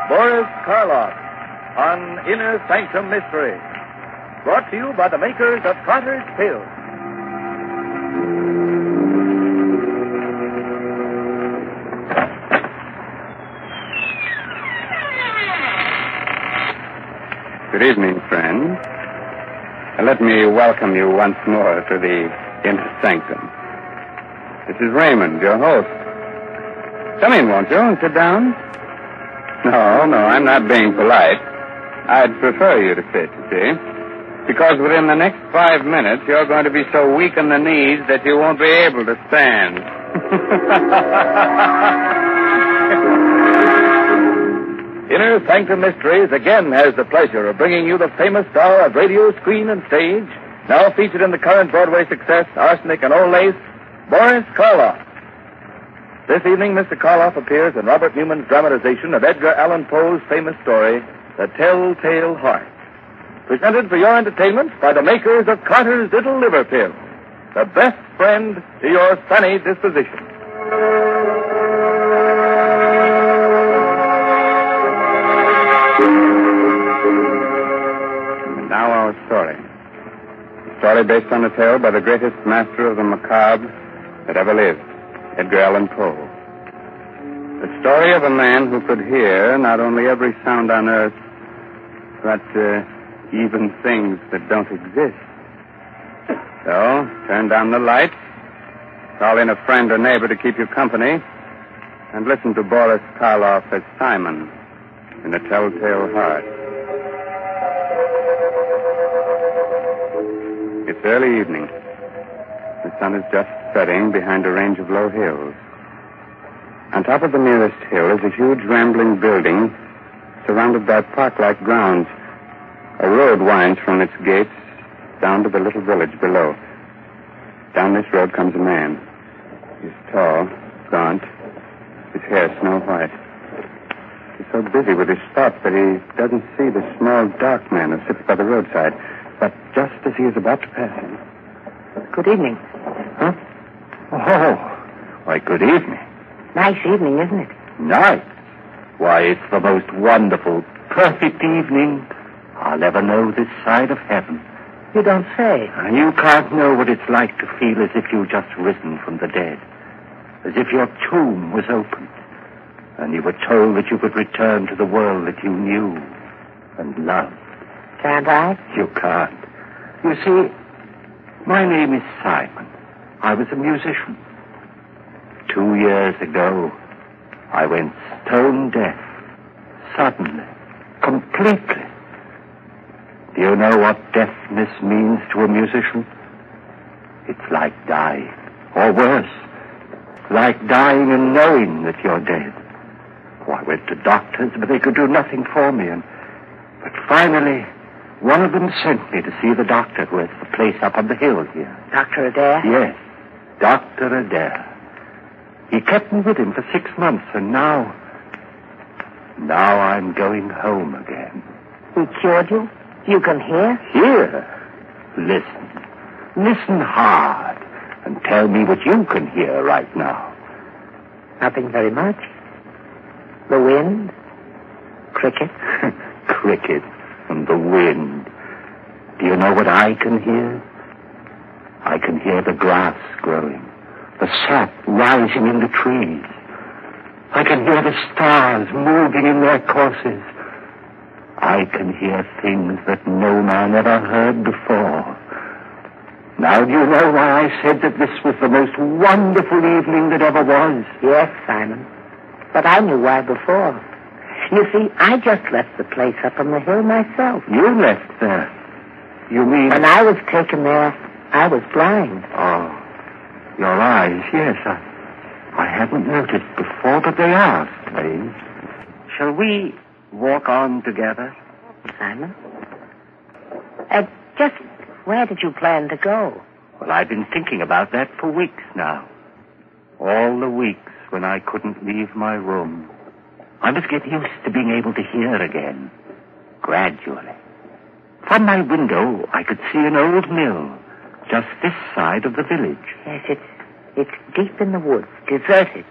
Boris Karloff on Inner Sanctum Mystery. Brought to you by the makers of Carter's Pills. Good evening, friends. Let me welcome you once more to the Inner Sanctum. This is Raymond, your host. Come in, won't you, and sit down? No, I'm not being polite. I'd prefer you to sit, you see. Because within the next 5 minutes, you're going to be so weak in the knees that you won't be able to stand. Inner Sanctum Mysteries again has the pleasure of bringing you the famous star of radio, screen, and stage, now featured in the current Broadway success, Arsenic and Old Lace, Boris Karloff. This evening, Mr. Karloff appears in Robert Newman's dramatization of Edgar Allan Poe's famous story, The Telltale Heart. Presented for your entertainment by the makers of Carter's Little Liver Pill, the best friend to your sunny disposition. And now our story. A story based on a tale by the greatest master of the macabre that ever lived, Edgar Allan Poe. The story of a man who could hear not only every sound on earth, but even things that don't exist. So, turn down the lights, call in a friend or neighbor to keep you company, and listen to Boris Karloff as Simon in The Telltale Heart. It's early evening. The sun is just setting behind a range of low hills. On top of the nearest hill is a huge rambling building surrounded by park-like grounds. A road winds from its gates down to the little village below. Down this road comes a man. He's tall, gaunt, his hair snow white. He's so busy with his thoughts that he doesn't see the small, dark man who sits by the roadside. But just as he is about to pass him... Good evening. Huh? Oh, why, good evening. Nice evening, isn't it? Nice? Why, it's the most wonderful, perfect evening I'll ever know this side of heaven. You don't say. You can't know what it's like to feel as if you've just risen from the dead. As if your tomb was opened, and you were told that you could return to the world that you knew and loved. Can't I? You can't. You see, my name is Simon. I was a musician. 2 years ago, I went stone deaf. Suddenly. Completely. Do you know what deafness means to a musician? It's like dying. Or worse. Like dying and knowing that you're dead. Oh, I went to doctors, but they could do nothing for me. But finally, one of them sent me to see the doctor who has the place up on the hill here. Dr. Adair? Yes, Dr. Adair. He kept me with him for 6 months, and now I'm going home again. He cured you? You can hear? Hear? Listen hard, and tell me what you can hear right now. Nothing very much. The wind. Crickets. Crickets and the wind. Do you know what I can hear? I can hear the grass growing, the sap rising in the trees. I can hear the stars moving in their courses. I can hear things that no man ever heard before. Now, do you know why I said that this was the most wonderful evening that ever was? Yes, Simon. But I knew why before. You see, I just left the place up on the hill myself. You left there? You mean... When I was taken there, I was blind. Oh, your eyes, yes. I hadn't noticed before, but they are strange. Shall we walk on together? Simon? Just where did you plan to go? Well, I've been thinking about that for weeks now. All the weeks when I couldn't leave my room. I must get used to being able to hear again. Gradually. From my window, I could see an old mill just this side of the village. Yes, it's deep in the woods, deserted.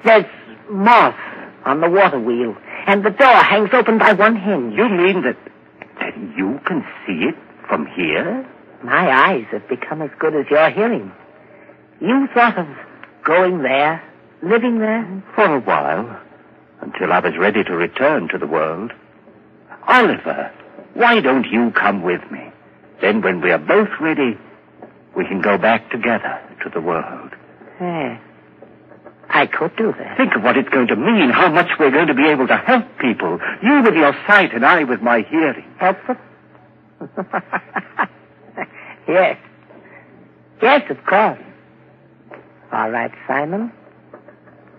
There's moss on the water wheel. And the door hangs open by one hinge. You mean that you can see it from here? My eyes have become as good as your hearing. You thought of going there, living there? For a while, until I was ready to return to the world. Oliver, why don't you come with me? Then when we are both ready, we can go back together to the world. I could do that. Think of what it's going to mean, how much we're going to be able to help people. You with your sight and I with my hearing. Help them? Yes. Yes, of course. All right, Simon.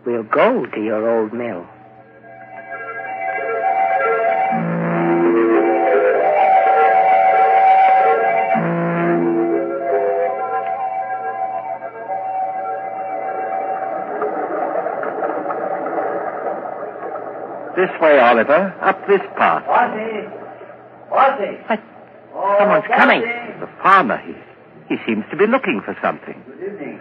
We'll go to your old mill. This way, Oliver. Up this path. What's What? Someone's coming. The farmer, he seems to be looking for something. Good evening.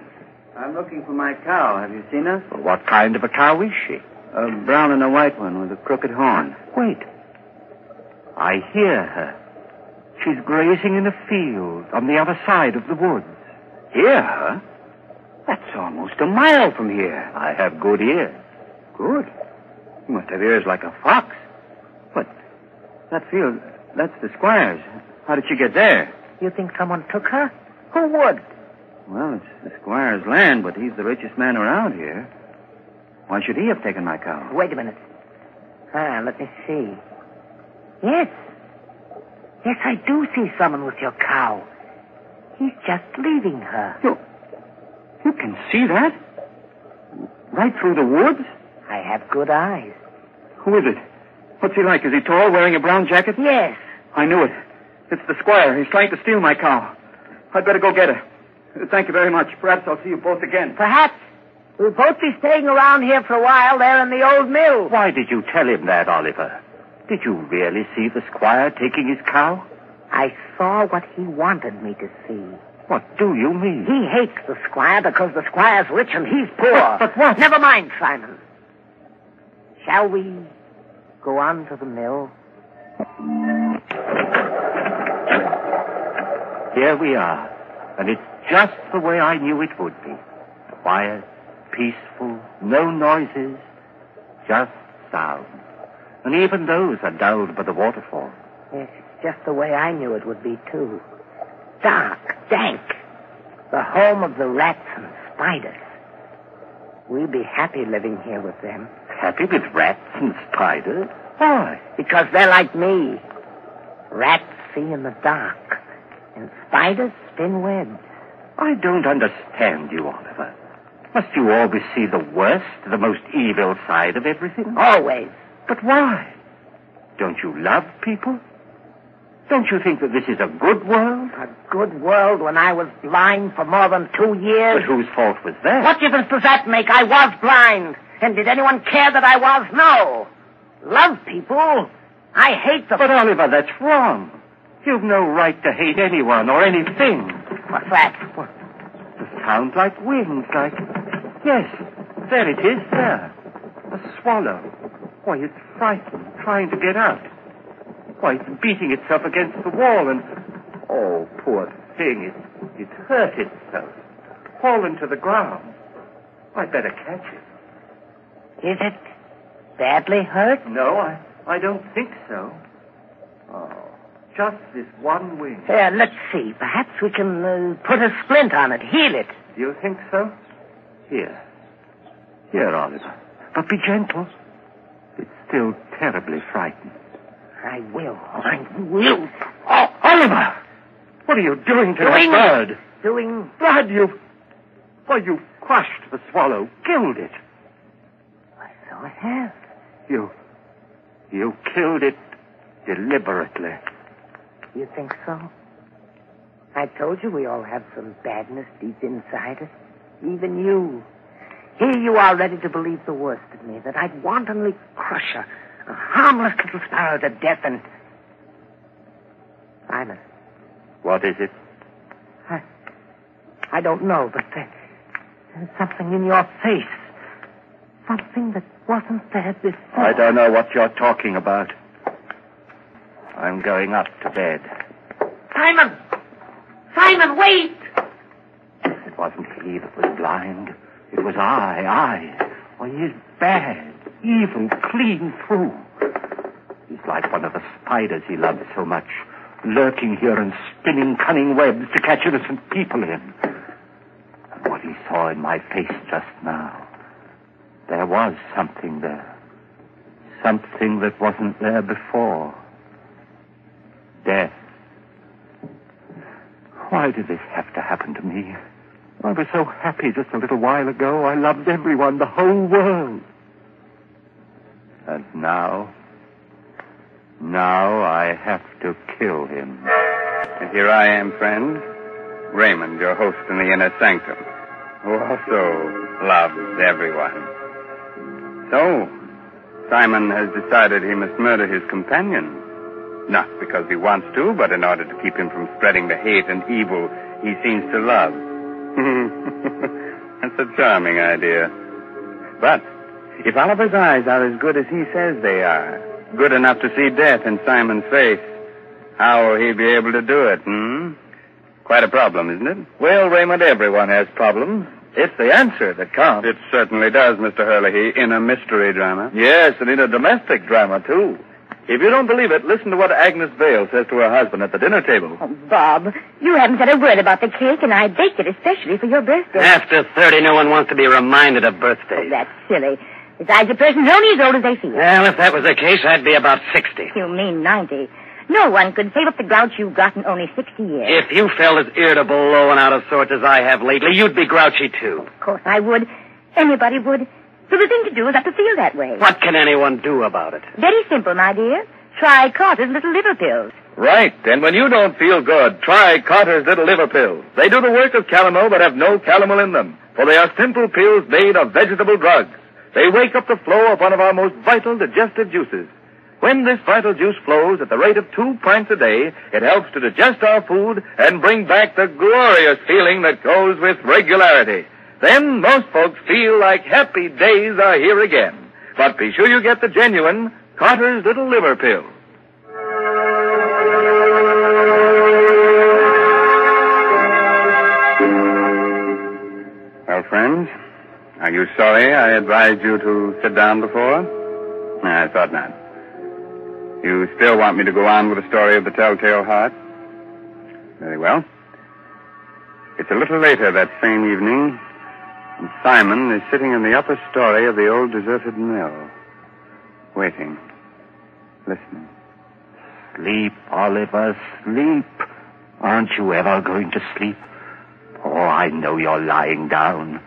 I'm looking for my cow. Have you seen her? Well, what kind of a cow is she? A brown and a white one with a crooked horn. Wait. I hear her. She's grazing in a field on the other side of the woods. Hear her? That's almost a mile from here. I have good ears. Good. You must have ears like a fox. But that field, that's the squire's. How did she get there? You think someone took her? Who would? Well, it's the squire's land, but he's the richest man around here. Why should he have taken my cow? Wait a minute. Let me see. Yes. Yes, I do see someone with your cow. He's just leaving her. You can see that? Right through the woods? I have good eyes. Who is it? What's he like? Is he tall, wearing a brown jacket? Yes. I knew it. It's the squire. He's trying to steal my cow. I'd better go get her. Thank you very much. Perhaps I'll see you both again. Perhaps. We'll both be staying around here for a while there in the old mill. Why did you tell him that, Oliver? Did you really see the squire taking his cow? I saw what he wanted me to see. What do you mean? He hates the squire because the squire's rich and he's poor. But what? Never mind, Simon. Shall we go on to the mill? Here we are. And it's just the way I knew it would be. Quiet, peaceful, no noises, just sound. And even those are dulled by the waterfall. Yes, it's just the way I knew it would be, too. Dark, dank. The home of the rats and spiders. We'll be happy living here with them. Happy with rats and spiders? Why? Because they're like me. Rats see in the dark, and spiders spin webs. I don't understand you, Oliver. Must you always see the worst, the most evil side of everything? Always. But why? Don't you love people? Don't you think that this is a good world? A good world when I was blind for more than 2 years. But whose fault was that? What difference does that make? I was blind. And did anyone care that I was? No. Love people. I hate them. But, Oliver, that's wrong. You've no right to hate anyone or anything. What's that? What? It sounds like wings, like... Yes, there it is, there. A swallow. Why, it's frightened, trying to get out. Why, it's beating itself against the wall and... Oh, poor thing, it's hurt itself. Fallen to the ground. I'd better catch it. Is it badly hurt? No, I don't think so. Oh, just this one wing. Here, let's see. Perhaps we can put a splint on it, heal it. Do you think so? Here, Oliver. But be gentle. It's still terribly frightened. I will. Oh, Oliver! What are you doing to that bird? Doing... Blood, you've crushed the swallow, killed it. So I have. You killed it deliberately. You think so? I told you we all have some badness deep inside us. Even you. Here you are ready to believe the worst of me, that I'd wantonly crush a harmless little sparrow to death and... Simon. What is it? I don't know, but there's something in your face. something that wasn't there before. I don't know what you're talking about. I'm going up to bed. Simon! Simon, wait! It wasn't he that was blind. It was I. Oh, he's bad, evil, clean through. He's like one of the spiders he loves so much, lurking here and spinning cunning webs to catch innocent people in. And what he saw in my face just now, there was something there. Something that wasn't there before. Death. Why did this have to happen to me? I was so happy just a little while ago. I loved everyone, the whole world. And now I have to kill him. And here I am, friend, Raymond, your host in the inner sanctum, who also loves everyone. So, Simon has decided he must murder his companion. Not because he wants to, but in order to keep him from spreading the hate and evil he seems to love. That's a charming idea. But if Oliver's eyes are as good as he says they are, good enough to see death in Simon's face, how will he be able to do it, Quite a problem, isn't it? Well, Raymond, everyone has problems. It's the answer that counts. It certainly does, Mr. Hurley, in a mystery drama. Yes, and in a domestic drama, too. If you don't believe it, listen to what Agnes Vale says to her husband at the dinner table. Oh, Bob, you haven't said a word about the cake, and I baked it especially for your birthday. After 30, no one wants to be reminded of birthdays. Oh, that's silly. Besides, a person's only as old as they feel. Well, if that was the case, I'd be about 60. You mean 90. No one could save up the grouch you've got in only 60 years. If you felt as irritable, low, and out of sorts as I have lately, you'd be grouchy, too. Of course I would. Anybody would. So the thing to do is not to feel that way. What can anyone do about it? Very simple, my dear. Try Carter's little liver pills. Right, and when you don't feel good, try Carter's little liver pills. They do the work of calomel but have no calomel in them, for they are simple pills made of vegetable drugs. They wake up the flow of one of our most vital digestive juices. When this vital juice flows at the rate of 2 pints a day, it helps to digest our food and bring back the glorious feeling that goes with regularity. Then most folks feel like happy days are here again. But be sure you get the genuine Carter's little liver pill. Well, friends, are you sorry I advised you to sit down before? No, I thought not. You still want me to go on with the story of the Telltale Heart? Very well. It's a little later that same evening, and Simon is sitting in the upper story of the old deserted mill, waiting, listening. Sleep, Oliver, sleep. Aren't you ever going to sleep? Oh, I know you're lying down.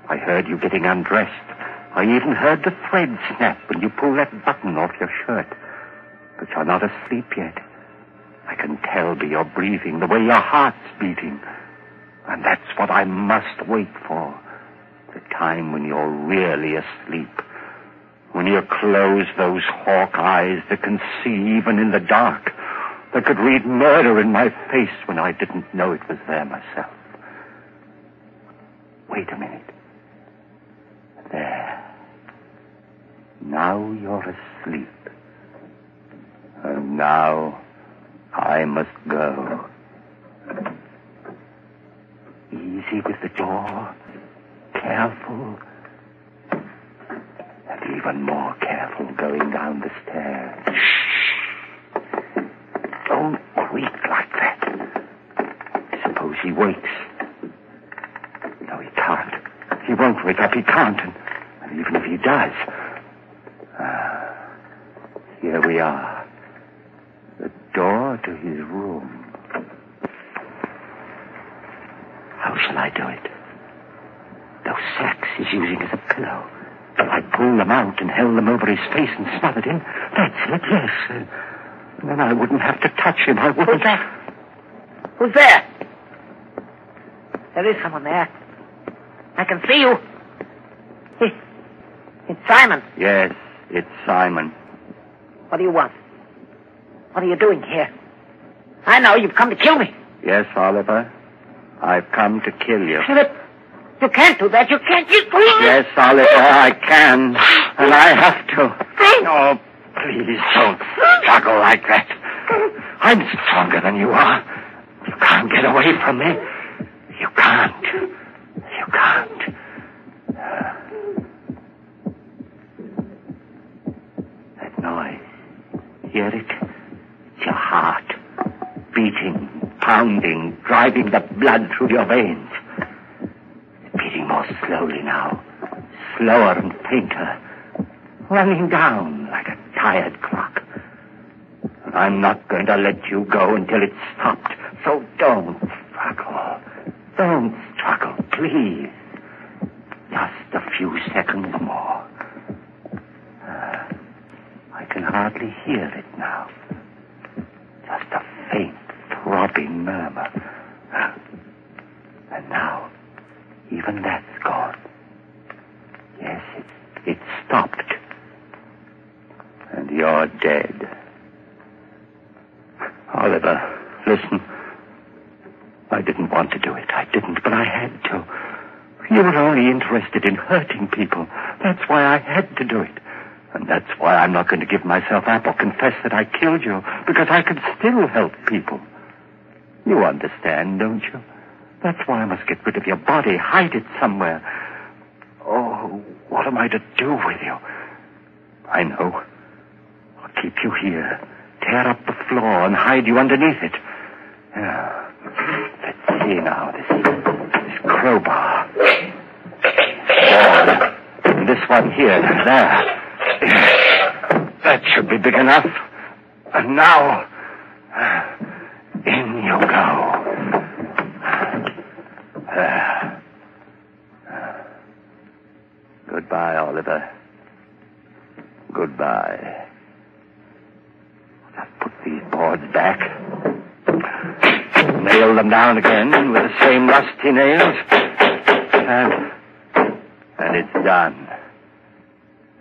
I heard you getting undressed. I even heard the thread snap when you pulled that button off your shirt. But you're not asleep yet. I can tell by your breathing, the way your heart's beating. And that's what I must wait for. The time when you're really asleep. When you close those hawk eyes that can see even in the dark. That could read murder in my face when I didn't know it was there myself. Wait a minute. There. Now you're asleep. And now I must go. Easy with the door. Careful. And even more careful going down the stairs. Shh. Don't creak like that. Suppose he wakes. No, he can't. He won't wake up. He can't. And even if he does... here we are. The door to his room. How shall I do it? Those sacks he's using as a pillow. If I pull them out and held them over his face and smothered him, that's it, yes. And then I wouldn't have to touch him. I wouldn't. Who's that? Who's there? There is someone there. I can see you. It's Simon. Yes, it's Simon. What do you want? What are you doing here? I know you've come to kill me. Yes, Oliver. I've come to kill you. You can't do that. You can't. Yes, Oliver, I can. And I have to. Oh, please don't struggle like that. I'm stronger than you are. You can't get away from me. You can't. You can't. That noise. Hear it? It's your heart. Beating, pounding, driving the blood through your veins. It's beating more slowly now. Slower and fainter. Running down like a tired clock. I'm not going to let you go until it's stopped. So don't struggle. Don't struggle, please. Just a few seconds more. I can hardly hear it now. Just a faint, throbbing murmur. And now, even that's gone. Yes, it stopped. And you're dead. Oliver, listen. I didn't want to do it. I didn't, but I had to. You were only interested in hurting people. That's why I had to do it. And that's why I'm not going to give myself up or confess that I killed you, because I could still help people. You understand, don't you? That's why I must get rid of your body, hide it somewhere. Oh, what am I to do with you? I know. I'll keep you here, tear up the floor and hide you underneath it. Let's see now, this crowbar. Board. And this one here, there. That should be big enough. And now, in you go. Goodbye, Oliver. Goodbye. Just put these boards back. Nail them down again with the same rusty nails. And it's done.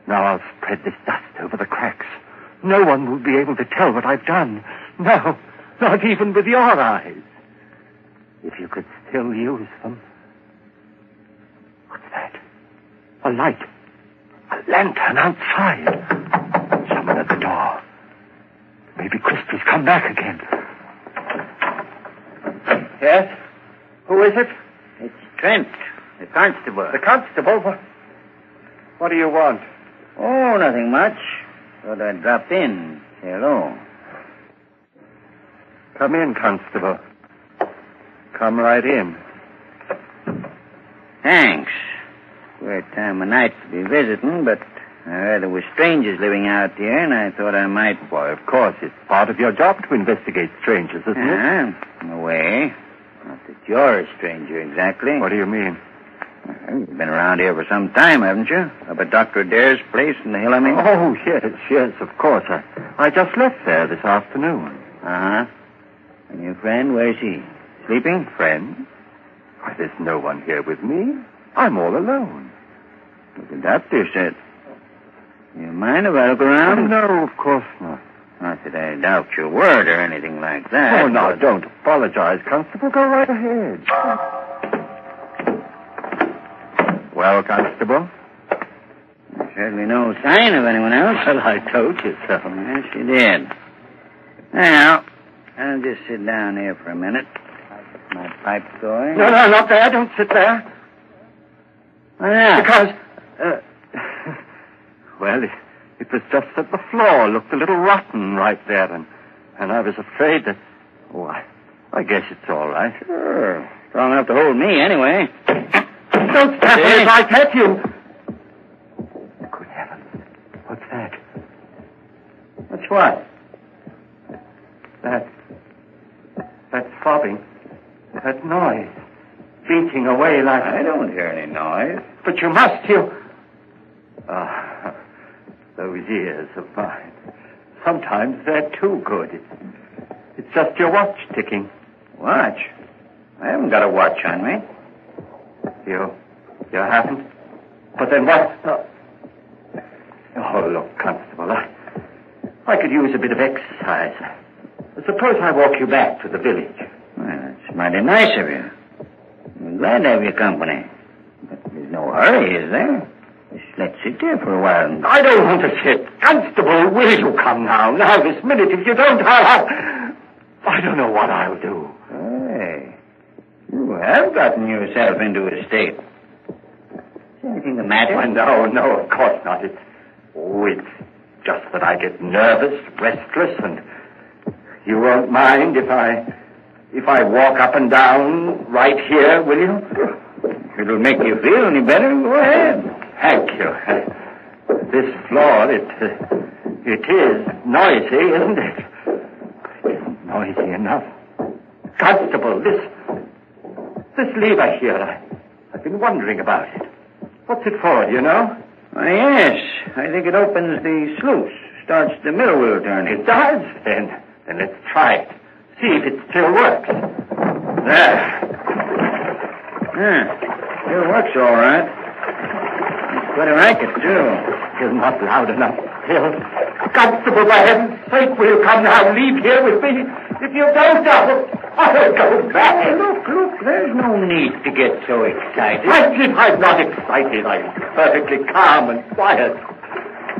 Now I'll spread this dust over the cracks. No one will be able to tell what I've done. No, not even with your eyes. If you could still use them. What's that? A light. A lantern outside. Someone at the door. Maybe Christie's come back again. Yes? Who is it? It's Trent, the constable. The constable? What do you want? Oh, nothing much. Thought I'd drop in. Say hello. Come in, constable. Come right in. Thanks. Queer time of night to be visiting, but I heard there were strangers living out here, and I thought I might... Why, of course, it's part of your job to investigate strangers, isn't it? In a way. Not that you're a stranger, exactly. What do you mean? Well, you've been around here for some time, haven't you? Up at Dr. Adair's place in the hill, I mean? Oh, yes, of course. I just left there this afternoon. Uh-huh. And your friend, where's he? Sleeping? Friend? Why, there's no one here with me. I'm all alone. What the doctor said. You mind if I look around? No, of course not. Not that I doubt your word or anything like that. Oh, now, don't apologize, Constable. Go right ahead. Well, Constable? There's certainly no sign of anyone else. Well, I told you so. Yes, you did. Now, I'll just sit down here for a minute. I'll get my pipe going. No, not there. Don't sit there. Why not? Because, well, it was just that the floor looked a little rotten right there, and I was afraid that... Oh, I guess it's all right. Sure. Strong enough to hold me, anyway. Don't stop me if I pet you. Good heavens. What's that? What's what? That throbbing. That noise. Beating away like... I don't hear any noise. But you must, you... Those ears of mine. Sometimes they're too good. It's just your watch ticking. Watch? I haven't got a watch on me. You haven't? But then what? Oh, look, Constable, I could use a bit of exercise. Suppose I walk you back to the village. Well, that's mighty nice of you. I'm glad to have your company. hurry, is there? Just let's sit there for a while. I don't want to sit. Constable, will you come now? Now, this minute. If you don't, I don't know what I'll do. Hey, you have gotten yourself into a state. Is anything the matter? No, of course not. It's just that I get nervous, restless, and you won't mind if I walk up and down right here, will you? If it'll make you feel any better, go ahead. Thank you. This floor, it is noisy, isn't it? It's noisy enough. Constable, this lever here, I've been wondering about it. What's it for, do you know? Yes, I think it opens the sluice, starts the middle wheel turning. It does? Then let's try it. See if it still works. There. Still works all right. It's quite a racket, too. Still not loud enough. Still. Constable, for heaven's sake, will you come now? Leave here with me. If you don't, I'll go back. Hey, look, there's no need to get so excited. I'm not excited. I'm perfectly calm and quiet.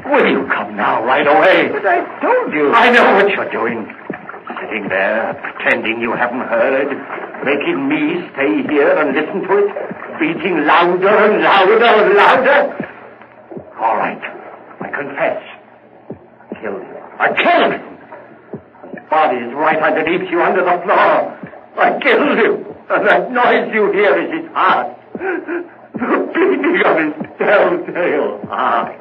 Will you come now, right away? But I told you. I know what you're doing. Sitting there, pretending you haven't heard, making me stay here and listen to it, beating louder and louder and louder. All right, I confess. I killed him. His body is right underneath you, under the floor. I killed him, and that noise you hear is his heart. The beating of his telltale heart.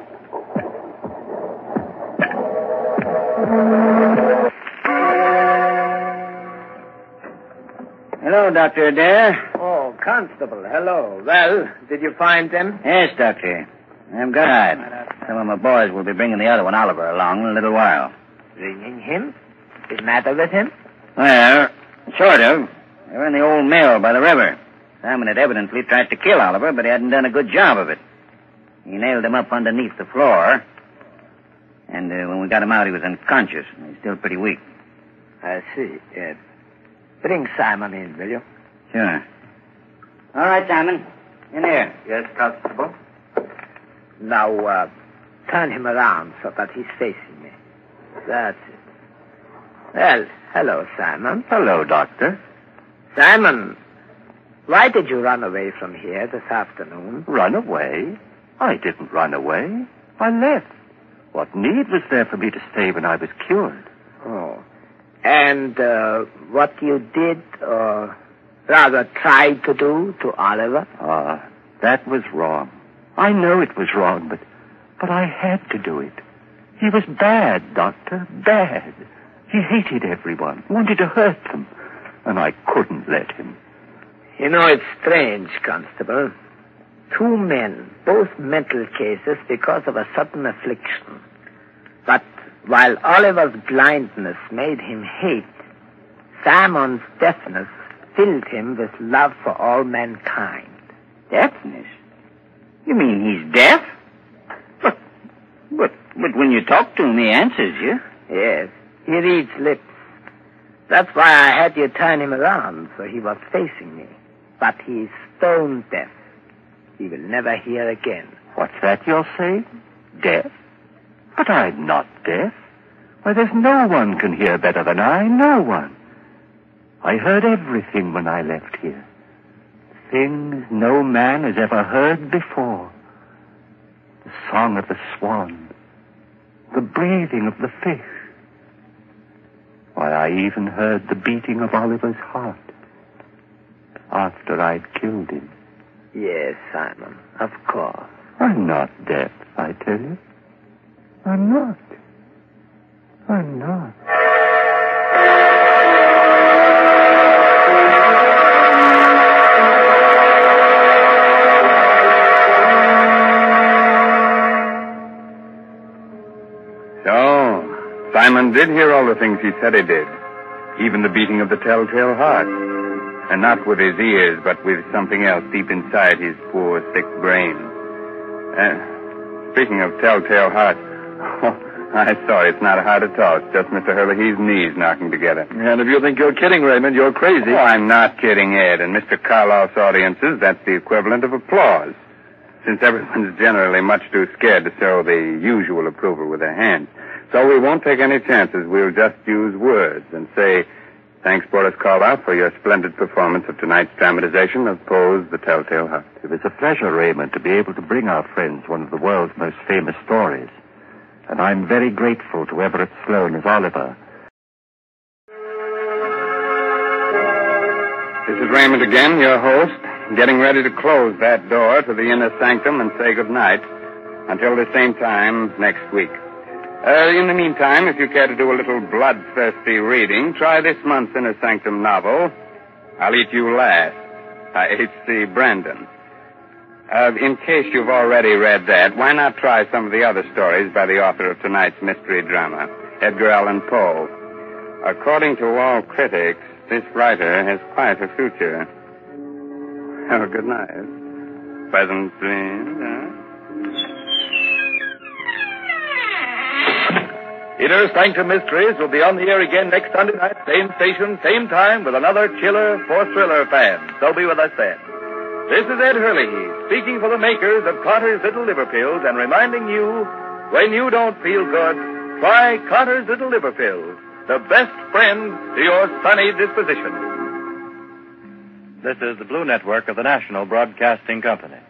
Hello, Dr. Adair. Oh, Constable, hello. Well, did you find them? Yes, Doctor. I'm glad. Some of my boys will be bringing the other one, Oliver, along in a little while. Bringing him? What's the matter with him? Well, sort of. They were in the old mill by the river. Simon had evidently tried to kill Oliver, but he hadn't done a good job of it. He nailed him up underneath the floor. And when we got him out, he was unconscious. He's still pretty weak. I see. Bring Simon in, will you? Sure. All right, Simon. In here. Yes, Constable? Now, turn him around so that he's facing me. That's it. Well, hello, Simon. Hello, Doctor. Simon, why did you run away from here this afternoon? Run away? I didn't run away. I left. What need was there for me to stay when I was cured? Oh. And what you did, or rather tried to do to Oliver? That was wrong. I know it was wrong, but I had to do it. He was bad, Doctor, bad. He hated everyone, wanted to hurt them, and I couldn't let him. You know, it's strange, Constable. 2 men, both mental cases because of a sudden affliction. But while Oliver's blindness made him hate, Simon's deafness filled him with love for all mankind. Deafness? You mean he's deaf? But when you talk to him, he answers you. Yes, he reads lips. That's why I had you turn him around, so he was facing me. But he's stone deaf. He will never hear again. What's that you're saying? Deaf? But I'm not deaf. Why, there's no one can hear better than I. No one. I heard everything when I left here. Things no man has ever heard before. The song of the swan. The breathing of the fish. Why, I even heard the beating of Oliver's heart. After I'd killed him. Yes, Simon, of course. I'm not deaf, I tell you. I'm not. I'm not. So, Simon did hear all the things he said he did. Even the beating of the telltale heart. And not with his ears, but with something else deep inside his poor, sick brain. Speaking of telltale heart, I saw it's not a heart at all. It's just Mr. Herlihy's knees knocking together. And if you think you're kidding, Raymond, you're crazy. Oh, I'm not kidding, Ed. In Mr. Karloff's audiences, that's the equivalent of applause. since everyone's generally much too scared to show the usual approval with their hands. So we won't take any chances. We'll just use words and say, thanks, Boris Karloff, for your splendid performance of tonight's dramatization of Poe's The Telltale Heart. It was a pleasure, Raymond, to be able to bring our friends one of the world's most famous stories. And I'm very grateful to Everett Sloane as Oliver. This is Raymond again, your host, getting ready to close that door to the inner sanctum and say goodnight until the same time next week. In the meantime, if you care to do a little bloodthirsty reading, try this month's Inner Sanctum novel, I'll Eat You Last, by H.C. Brandon. In case you've already read that, why not try some of the other stories by the author of tonight's mystery drama, Edgar Allan Poe? According to all critics, this writer has quite a future. Oh, good night. Pleasant dreams, Inner Sanctum Mysteries will be on the air again next Sunday night, same station, same time, with another chiller for thriller fans. So be with us then. This is Ed Hurley, speaking for the makers of Carter's Little Liver Pills and reminding you, when you don't feel good, try Carter's Little Liver Pills, the best friend to your sunny disposition. This is the Blue Network of the National Broadcasting Company.